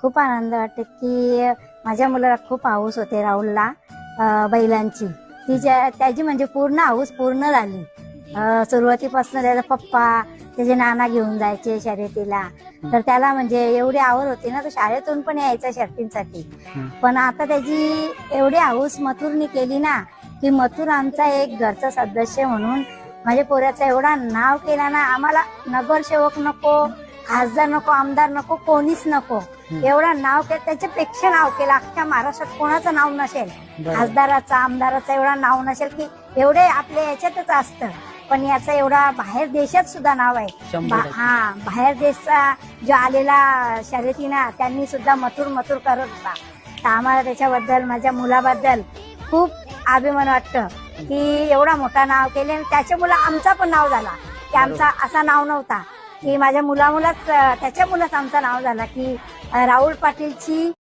खूप आनंद वाटते की माझ्या मुलाला खूप हौस होते राहुलला बैलांची. त्याची म्हणजे पूर्ण हौस पूर्ण झाली. सुरुवातीपासून त्याचा पप्पा त्याचे नाना घेऊन जायचे शर्यतीला, तर त्याला म्हणजे एवढी आवड होती ना, तो शाळेतून पण यायचा शर्यतींसाठी. पण आता त्याची एवढी हौस मथुरनी केली ना, की मथुर आमचा एक घरचा सदस्य म्हणून माझ्या पोऱ्याचं एवढा नाव केला ना. आम्हाला नगरसेवक नको, खासदार नको, आमदार नको, कोणीच नको, एवढा नाव केलं. त्याच्यापेक्षा नाव केलं. अख्ख्या महाराष्ट्रात कोणाचं नाव नसेल, खासदाराचा आमदाराचं एवढा नाव नसेल की एवढे आपल्या याच्यातच असतं. पण याचा एवढा बाहेर देशात सुद्धा नाव आहे. बाहेर देशचा जो आलेला शर्यती ना, त्यांनी सुद्धा मथुर मथुर करत होता. तर आम्हाला त्याच्याबद्दल, माझ्या मुलाबद्दल खूप अभिमान वाटतं की एवढा मोठा नाव केले. त्याच्या मुलं आमचा पण नाव झाला की आमचा असा नाव नव्हता की माझ्या मुलामुळेच, त्याच्या मुलाच आमचं नाव झालं की राहुल पाटीलची